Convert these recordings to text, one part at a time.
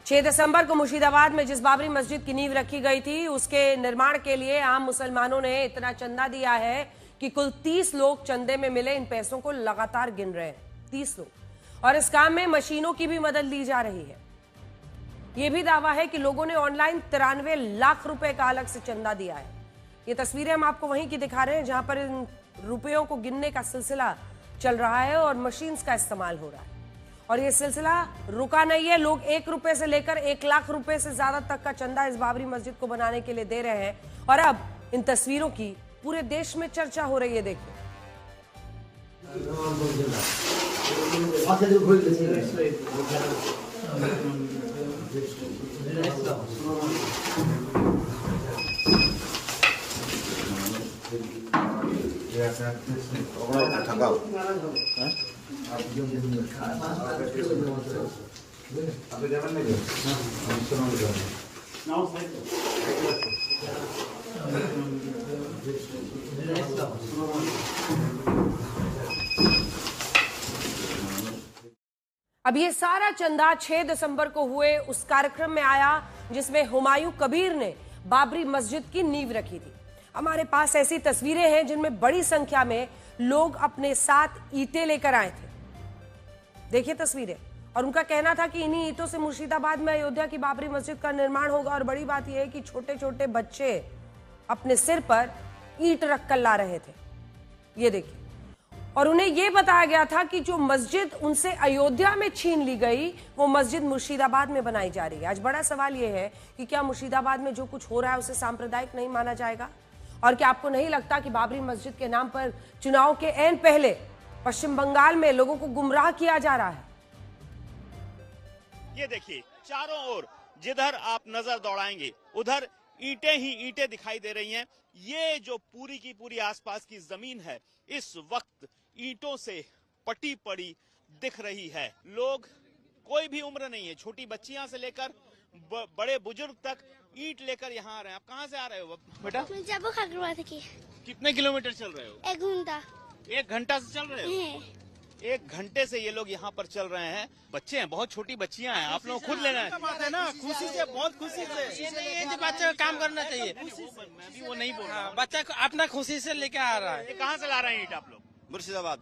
6 दिसंबर को मुर्शिदाबाद में जिस बाबरी मस्जिद की नींव रखी गई थी, उसके निर्माण के लिए आम मुसलमानों ने इतना चंदा दिया है कि कुल 30 लोग चंदे में मिले इन पैसों को लगातार गिन रहे हैं। 30 लोग। और इस काम में मशीनों की भी मदद ली जा रही है। यह भी दावा है कि लोगों ने ऑनलाइन 93 लाख रुपए का अलग से चंदा दिया है। ये तस्वीरें हम आपको वहीं की दिखा रहे हैं जहां पर इन रुपयों को गिनने का सिलसिला चल रहा है और मशीन्स का इस्तेमाल हो रहा है। और ये सिलसिला रुका नहीं है। लोग 1 रुपए से लेकर 1 लाख रुपए से ज्यादा तक का चंदा इस बाबरी मस्जिद को बनाने के लिए दे रहे हैं। और अब इन तस्वीरों की पूरे देश में चर्चा हो रही है। देखिए, अब ये सारा चंदा 6 दिसंबर को हुए उस कार्यक्रम में आया जिसमें हुमायूं कबीर ने बाबरी मस्जिद की नींव रखी थी। हमारे पास ऐसी तस्वीरें हैं जिनमें बड़ी संख्या में लोग अपने साथ ईंटें लेकर आए थे। देखिए तस्वीरें। और उनका कहना था कि इन्हीं ईंटों से मुर्शिदाबाद में अयोध्या की बाबरी मस्जिद का निर्माण होगा। और बड़ी बात यह है कि छोटे छोटे बच्चे अपने सिर पर ईंट रखकर ला रहे थे। ये देखिए। और उन्हें यह बताया गया था कि जो मस्जिद उनसे अयोध्या में छीन ली गई, वो मस्जिद मुर्शिदाबाद में बनाई जा रही है। आज बड़ा सवाल यह है कि क्या मुर्शिदाबाद में जो कुछ हो रहा है उसे सांप्रदायिक नहीं माना जाएगा? और क्या आपको नहीं लगता कि बाबरी मस्जिद के नाम पर चुनाव के ऐन पहले पश्चिम बंगाल में लोगों को गुमराह किया जा रहा है? ये देखिए, चारों ओर जिधर आप नजर दौड़ाएंगे उधर ईंटें ही ईंटें दिखाई दे रही हैं। ये जो पूरी की पूरी आसपास की जमीन है इस वक्त ईंटों से पटी पड़ी दिख रही है। लोग, कोई भी उम्र नहीं है, छोटी बच्चियां से लेकर बड़े बुजुर्ग तक ईंट लेकर यहाँ आ रहे हैं। आप कहाँ से आ रहे हो बेटा? जाबो खागरवा की। कितने किलोमीटर चल रहे हो? 1 घंटा। 1 घंटा से चल रहे हो? 1 घंटे से ये लोग यहाँ पर चल रहे हैं। बच्चे हैं, बहुत छोटी बच्चियां हैं। आप लोग खुद लेना है ना, खुशी से, बहुत खुशी से। ये बच्चे को काम करना चाहिए। मैं भी वो नहीं बोल रहा। बच्चा अपना खुशी से लेके आ रहा है। कहाँ से ला रहे हैं ईंट आप लोग? मुर्शिदाबाद।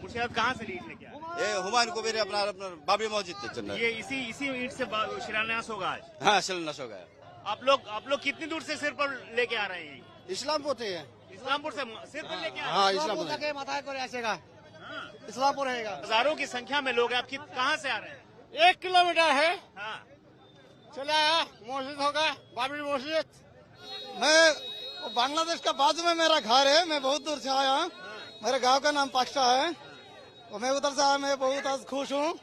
मुर्शिदाबाद कहाँ से ईंट लेके आ रहे हैं? ये हुमायूं कबीर अपना बाबरी मस्जिद से चल रहा है। ये इसी ईंट से शिलान्यास होगा आज? हाँ, शिलान्यास हो गया। आप लोग कितनी दूर से सिर पर लेके आ रहे हैं? इस्लामपुर से है। इस्लामपुर से सिर पर लेके आ रहे हैं? हाँ, इस्लामपुर से माथा को ऐसेगा। इस्लामपुर रहेगा। हजारों की संख्या में लोग हैं। आप कहाँ से आ रहे हैं? 1 किलोमीटर है। हाँ, चला मस्जिद होगा, बाबरी मस्जिद। मैं बांग्लादेश का बाजू में मेरा घर है। मैं बहुत दूर से आया हूँ। मेरे गांव का नाम पाक्शा है। तो मैं उधर से आया। मैं बहुत आज खुश हूँ।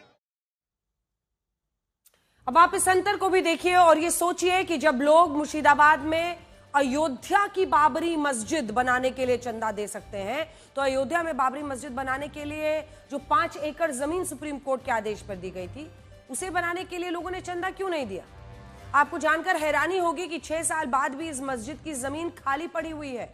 अब आप इस अंतर को भी देखिए और ये सोचिए कि जब लोग मुर्शिदाबाद में अयोध्या की बाबरी मस्जिद बनाने के लिए चंदा दे सकते हैं, तो अयोध्या में बाबरी मस्जिद बनाने के लिए जो 5 एकड़ जमीन सुप्रीम कोर्ट के आदेश पर दी गई थी, उसे बनाने के लिए लोगों ने चंदा क्यों नहीं दिया? आपको जानकर हैरानी होगी कि 6 साल बाद भी इस मस्जिद की जमीन खाली पड़ी हुई है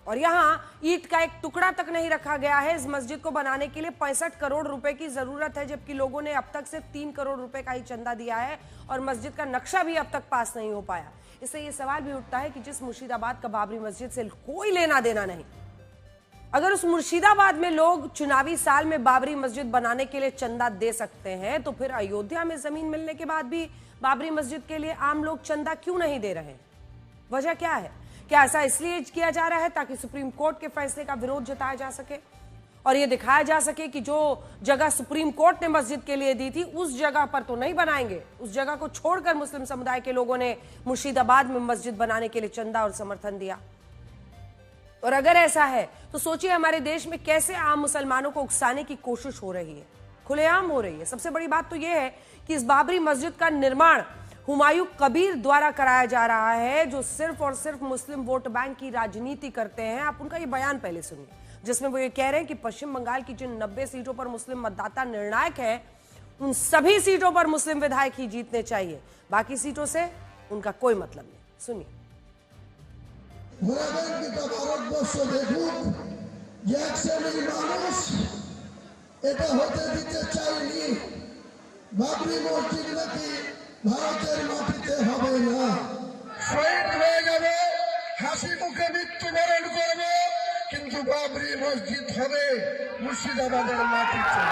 और यहां ईंट का एक टुकड़ा तक नहीं रखा गया है। इस मस्जिद को बनाने के लिए 65 करोड़ रुपए की जरूरत है, जबकि लोगों ने अब तक सिर्फ 3 करोड़ रुपए का ही चंदा दिया है और मस्जिद का नक्शा भी अब तक पास नहीं हो पाया। इससे यह सवाल भी उठता है कि जिस मुर्शिदाबाद का बाबरी मस्जिद से कोई लेना देना नहीं, अगर उस मुर्शिदाबाद में लोग चुनावी साल में बाबरी मस्जिद बनाने के लिए चंदा दे सकते हैं, तो फिर अयोध्या में जमीन मिलने के बाद भी बाबरी मस्जिद के लिए आम लोग चंदा क्यों नहीं दे रहे? वजह क्या है? क्या ऐसा इसलिए किया जा रहा है ताकि सुप्रीम कोर्ट के फैसले का विरोध जताया जा सके और यह दिखाया जा सके कि जो जगह सुप्रीम कोर्ट ने मस्जिद के लिए दी थी उस जगह पर तो नहीं बनाएंगे? उस जगह को छोड़कर मुस्लिम समुदाय के लोगों ने मुर्शिदाबाद में मस्जिद बनाने के लिए चंदा और समर्थन दिया। और अगर ऐसा है तो सोचिए हमारे देश में कैसे आम मुसलमानों को उकसाने की कोशिश हो रही है, खुलेआम हो रही है। सबसे बड़ी बात तो यह है कि इस बाबरी मस्जिद का निर्माण हुमायूं कबीर द्वारा कराया जा रहा है, जो सिर्फ और सिर्फ मुस्लिम वोट बैंक की राजनीति करते हैं। आप उनका ये बयान पहले सुनिए, जिसमें वो ये कह रहे हैं कि पश्चिम बंगाल की जिन 90 सीटों पर मुस्लिम मतदाता निर्णायक है, उन सभी सीटों पर मुस्लिम विधायक ही जीतने चाहिए, बाकी सीटों से उनका कोई मतलब नहीं। सुनिए। एक श्रेणी মানুষ এটা হতে দিতে চাইনি। বাবরি মসজিদ নাকি ভারতের মাটিতে হবে না, শহীদ হয়ে যাবে, হাসি মুখে মৃত্যুবরণ করবে, কিন্তু বাবরি মসজিদ হবে মুর্শিদাবাদের মাটিতে।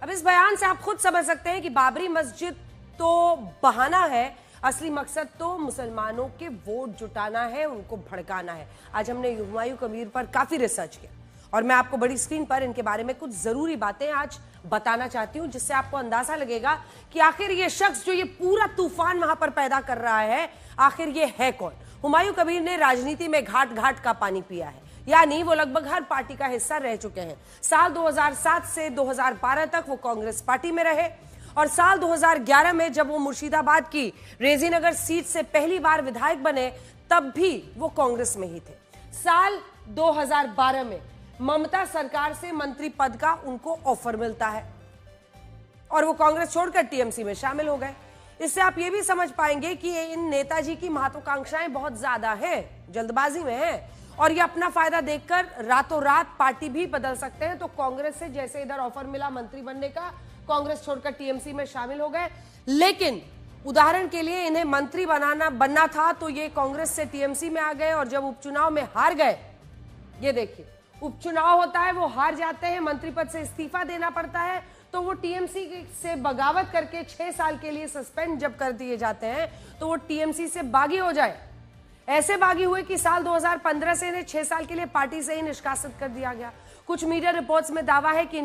अब इस बयान से आप खुद समझ सकते हैं कि बाबरी मस्जिद तो बहाना है, असली मकसद तो मुसलमानों के वोट जुटाना है, उनको भड़काना है। आज हमने हुमायूं कबीर पर काफी रिसर्च किया और मैं आपको बड़ी स्क्रीन पर इनके बारे में कुछ जरूरी बातें आज बताना चाहती हूं, जिससे आपको अंदाजा लगेगा कि आखिर ये शख्स जो ये पूरा तूफान वहां पर पैदा कर रहा है, आखिर ये है कौन। हुमायूं कबीर ने राजनीति में घाट घाट का पानी पिया है, यानी वो लगभग हर पार्टी का हिस्सा रह चुके हैं। साल 2007 से 2012 तक वो कांग्रेस पार्टी में रहे और साल 2011 में जब वो मुर्शिदाबाद की रेजीनगर सीट से पहली बार विधायक बने तब भी वो कांग्रेस में ही थे। साल 2012 में ममता सरकार से मंत्री पद का उनको ऑफर मिलता है और वो कांग्रेस छोड़कर टीएमसी में शामिल हो गए। इससे आप ये भी समझ पाएंगे कि इन नेताजी की महत्वाकांक्षाएं बहुत ज्यादा हैं, जल्दबाजी में हैं और ये अपना फायदा देखकर रातों रात पार्टी भी बदल सकते हैं। तो कांग्रेस से जैसे इधर ऑफर मिला मंत्री बनने का, कांग्रेस छोड़कर टीएमसी में शामिल हो गए। लेकिन उदाहरण के लिए इन्हें मंत्री बनना था तो ये कांग्रेस से टीएमसी में आ गए और जब उपचुनाव में हार गए, ये देखिए उपचुनाव होता है, वो हार जाते हैं, मंत्री पद से इस्तीफा देना पड़ता है, तो वो टीएमसी से बगावत करके 6 साल के लिए सस्पेंड जब कर दिए जाते हैं तो वो टीएमसी से बागी हो जाए। ऐसे बागी हुए कि साल 2015 से इन्हें 6 साल के लिए पार्टी से ही निष्कासित कर दिया गया। कुछ मीडिया रिपोर्ट्स में दावा है कि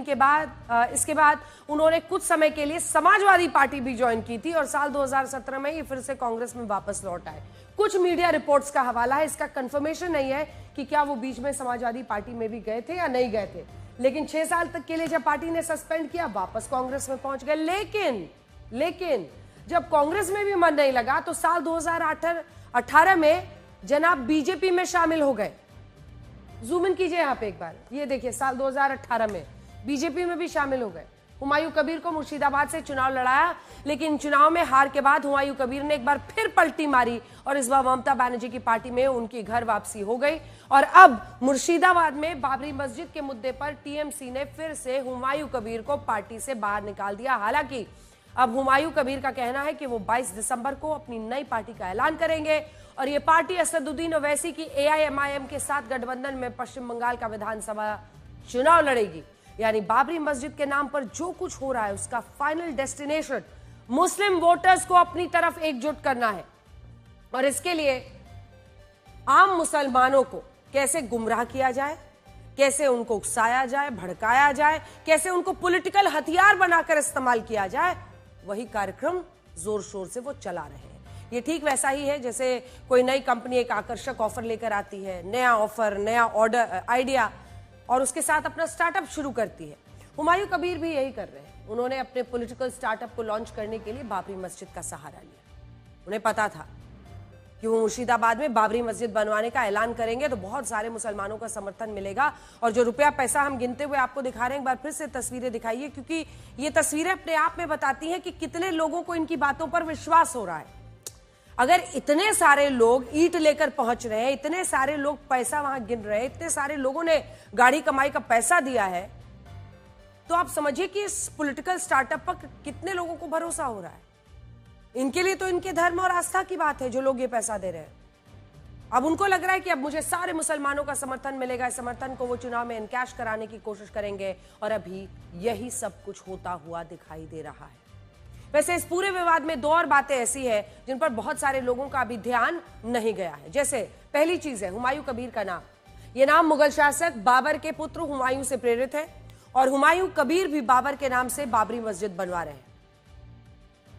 इसके बाद उन्होंने कुछ समय के लिए समाजवादी पार्टी भी ज्वाइन की थी और साल 2017 में ये फिर से कांग्रेस में वापस लौट आए। कुछ मीडिया रिपोर्ट्स का हवाला है, इसका कंफर्मेशन नहीं है कि क्या वो बीच में समाजवादी पार्टी में भी गए थे या नहीं गए थे। लेकिन 6 साल तक के लिए जब पार्टी ने सस्पेंड किया, वापस कांग्रेस में पहुंच गए। लेकिन जब कांग्रेस में भी मन नहीं लगा तो साल 2018 में जनाब बीजेपी में शामिल हो गए। जूम इन कीजिए यहां पे एक बार, ये देखिए साल 2018 में बीजेपी में भी शामिल हो गए। हुमायूं कबीर को मुर्शिदाबाद से चुनाव लड़ाया, लेकिन चुनाव में हार के बाद हुमायूं कबीर ने एक बार फिर पलटी मारी और इस बार ममता बनर्जी की पार्टी में उनकी घर वापसी हो गई और अब मुर्शिदाबाद में बाबरी मस्जिद के मुद्दे पर टीएमसी ने फिर से हुमायूं कबीर को पार्टी से बाहर निकाल दिया। हालांकि अब हुमायूं कबीर का कहना है कि वो 22 दिसंबर को अपनी नई पार्टी का ऐलान करेंगे और ये पार्टी असदुद्दीन ओवैसी की एआईएमआईएम के साथ गठबंधन में पश्चिम बंगाल का विधानसभा चुनाव लड़ेगी। यानी बाबरी मस्जिद के नाम पर जो कुछ हो रहा है उसका फाइनल डेस्टिनेशन मुस्लिम वोटर्स को अपनी तरफ एकजुट करना है और इसके लिए आम मुसलमानों को कैसे गुमराह किया जाए, कैसे उनको उकसाया जाए, भड़काया जाए, कैसे उनको पॉलिटिकल हथियार बनाकर इस्तेमाल किया जाए, वही कार्यक्रम जोर शोर से वो चला रहे हैं। ये ठीक वैसा ही है जैसे कोई नई कंपनी एक आकर्षक ऑफर लेकर आती है, नया ऑफर, नया ऑर्डर, आइडिया और उसके साथ अपना स्टार्टअप शुरू करती है। हुमायूं कबीर भी यही कर रहे हैं। उन्होंने अपने पॉलिटिकल स्टार्टअप को लॉन्च करने के लिए बाबरी मस्जिद का सहारा लिया। उन्हें पता था कि वो मुर्शिदाबाद में बाबरी मस्जिद बनवाने का ऐलान करेंगे तो बहुत सारे मुसलमानों का समर्थन मिलेगा और जो रुपया पैसा हम गिनते हुए आपको दिखा रहे हैं, एक बार फिर से तस्वीरें दिखाइए, क्योंकि ये तस्वीरें अपने आप में बताती हैं कि कितने लोगों को इनकी बातों पर विश्वास हो रहा है। अगर इतने सारे लोग ईंट लेकर पहुंच रहे हैं, इतने सारे लोग पैसा वहां गिन रहे हैं, इतने सारे लोगों ने गाड़ी कमाई का पैसा दिया है, तो आप समझिए कि इस पॉलिटिकल स्टार्टअप पर कितने लोगों को भरोसा हो रहा है। इनके लिए तो इनके धर्म और आस्था की बात है जो लोग ये पैसा दे रहे हैं। अब उनको लग रहा है कि अब मुझे सारे मुसलमानों का समर्थन मिलेगा, इस समर्थन को वो चुनाव में इनकैश कराने की कोशिश करेंगे और अभी यही सब कुछ होता हुआ दिखाई दे रहा है। वैसे इस पूरे विवाद में 2 और बातें ऐसी है जिन पर बहुत सारे लोगों का अभी ध्यान नहीं गया है। जैसे पहली चीज है हुमायूं कबीर का नाम। यह नाम मुगल शासक बाबर के पुत्र हुमायूं से प्रेरित है और हुमायूं कबीर भी बाबर के नाम से बाबरी मस्जिद बनवा रहे हैं,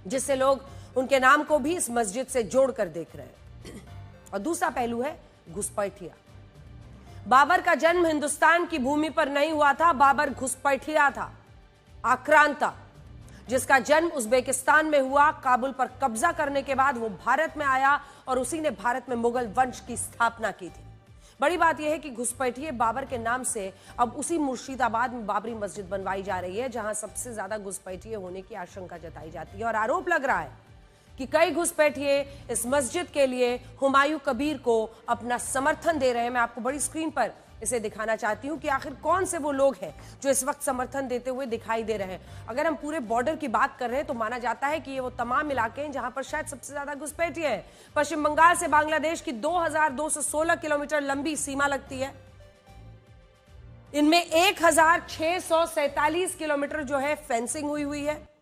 जिससे लोग उनके नाम को भी इस मस्जिद से जोड़कर देख रहे हैं। और दूसरा पहलू है घुसपैठिया। बाबर का जन्म हिंदुस्तान की भूमि पर नहीं हुआ था, बाबर घुसपैठिया था, आक्रांता, जिसका जन्म उज्बेकिस्तान में हुआ। काबुल पर कब्जा करने के बाद वो भारत में आया और उसी ने भारत में मुगल वंश की स्थापना की थी। बड़ी बात यह है कि घुसपैठिए बाबर के नाम से अब उसी मुर्शिदाबाद में बाबरी मस्जिद बनवाई जा रही है, जहां सबसे ज्यादा घुसपैठिए होने की आशंका जताई जाती है और आरोप लग रहा है कि कई घुसपैठिए इस मस्जिद के लिए हुमायूं कबीर को अपना समर्थन दे रहे हैं। मैं आपको बड़ी स्क्रीन पर इसे दिखाना चाहती हूं कि आखिर कौन से वो लोग हैं जो इस वक्त समर्थन देते हुए दिखाई दे रहे हैं। अगर हम पूरे बॉर्डर की बात कर रहे हैं तो माना जाता है कि ये वो तमाम इलाके हैं जहां पर शायद सबसे ज्यादा घुसपैठिए हैं। पश्चिम बंगाल से बांग्लादेश की 2216 किलोमीटर लंबी सीमा लगती है। इनमें 1647 किलोमीटर जो है फेंसिंग हुई है।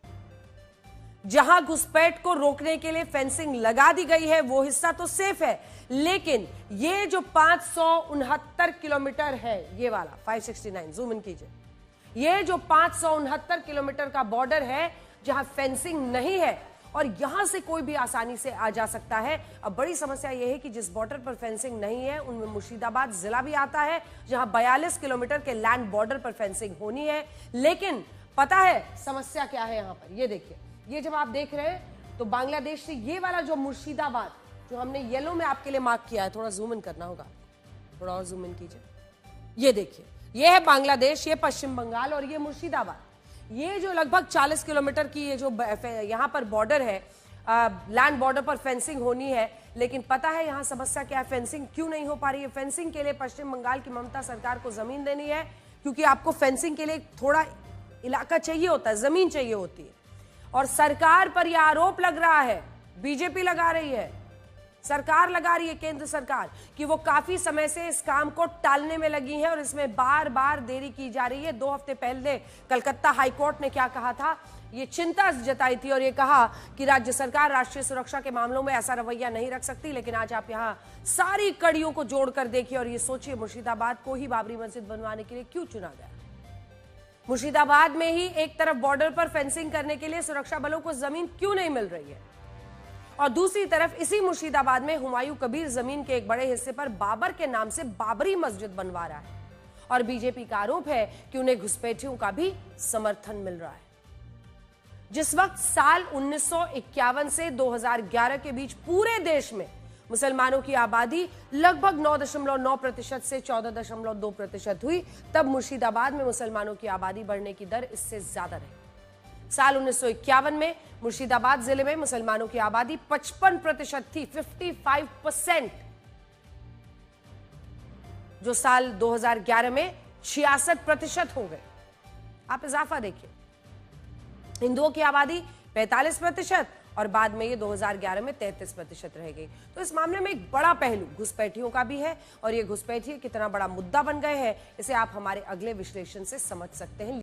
जहां घुसपैठ को रोकने के लिए फेंसिंग लगा दी गई है वो हिस्सा तो सेफ है, लेकिन ये जो 569 किलोमीटर है, ये वाला 569, जूम इन कीजिए, ये जो 569 किलोमीटर का बॉर्डर है जहां फेंसिंग नहीं है और यहां से कोई भी आसानी से आ जा सकता है। अब बड़ी समस्या यह है कि जिस बॉर्डर पर फेंसिंग नहीं है उनमें मुर्शिदाबाद जिला भी आता है जहां 42 किलोमीटर के लैंड बॉर्डर पर फेंसिंग होनी है। लेकिन पता है समस्या क्या है यहां पर, ये देखिए, ये जब आप देख रहे हैं तो बांग्लादेश से ये वाला जो मुर्शिदाबाद जो हमने येलो में आपके लिए मार्क किया है, थोड़ा जूम इन करना होगा, थोड़ा और जूम इन कीजिए, ये देखिए, ये है बांग्लादेश, ये पश्चिम बंगाल और ये मुर्शिदाबाद। ये जो लगभग 40 किलोमीटर की ये जो यहां पर बॉर्डर है, लैंड बॉर्डर पर फेंसिंग होनी है, लेकिन पता है यहां समस्या क्या है, फेंसिंग क्यों नहीं हो पा रही है। फेंसिंग के लिए पश्चिम बंगाल की ममता सरकार को जमीन देनी है, क्योंकि आपको फेंसिंग के लिए थोड़ा इलाका चाहिए होता है, जमीन चाहिए होती है। और सरकार पर यह आरोप लग रहा है, बीजेपी लगा रही है, सरकार लगा रही है, केंद्र सरकार, कि वो काफी समय से इस काम को टालने में लगी है और इसमें बार बार देरी की जा रही है। 2 हफ्ते पहले कलकत्ता हाईकोर्ट ने क्या कहा था, ये चिंता जताई थी और ये कहा कि राज्य सरकार राष्ट्रीय सुरक्षा के मामलों में ऐसा रवैया नहीं रख सकती। लेकिन आज आप यहां सारी कड़ियों को जोड़कर देखिए और ये सोचिए मुर्शिदाबाद को ही बाबरी मस्जिद बनवाने के लिए क्यों चुना गया। मुर्शिदाबाद में ही एक तरफ बॉर्डर पर फेंसिंग करने के लिए सुरक्षा बलों को जमीन क्यों नहीं मिल रही है और दूसरी तरफ इसी मुर्शिदाबाद में हुमायूं कबीर जमीन के एक बड़े हिस्से पर बाबर के नाम से बाबरी मस्जिद बनवा रहा है और बीजेपी का आरोप है कि उन्हें घुसपैठियों का भी समर्थन मिल रहा है। जिस वक्त साल 1951 से 2011 के बीच पूरे देश में मुसलमानों की आबादी लगभग 9.9% से 14.2% हुई, तब मुर्शिदाबाद में मुसलमानों की आबादी बढ़ने की दर इससे ज्यादा रही। साल 1951 में मुर्शिदाबाद जिले में मुसलमानों की आबादी 55% थी, 55%, जो साल 2011 में 66% हो गए। आप इजाफा देखिए, हिंदुओं की आबादी 45% और बाद में ये 2011 में 33% रह गई। तो इस मामले में एक बड़ा पहलू घुसपैठियों का भी है और ये घुसपैठिए कितना बड़ा मुद्दा बन गए हैं, इसे आप हमारे अगले विश्लेषण से समझ सकते हैं।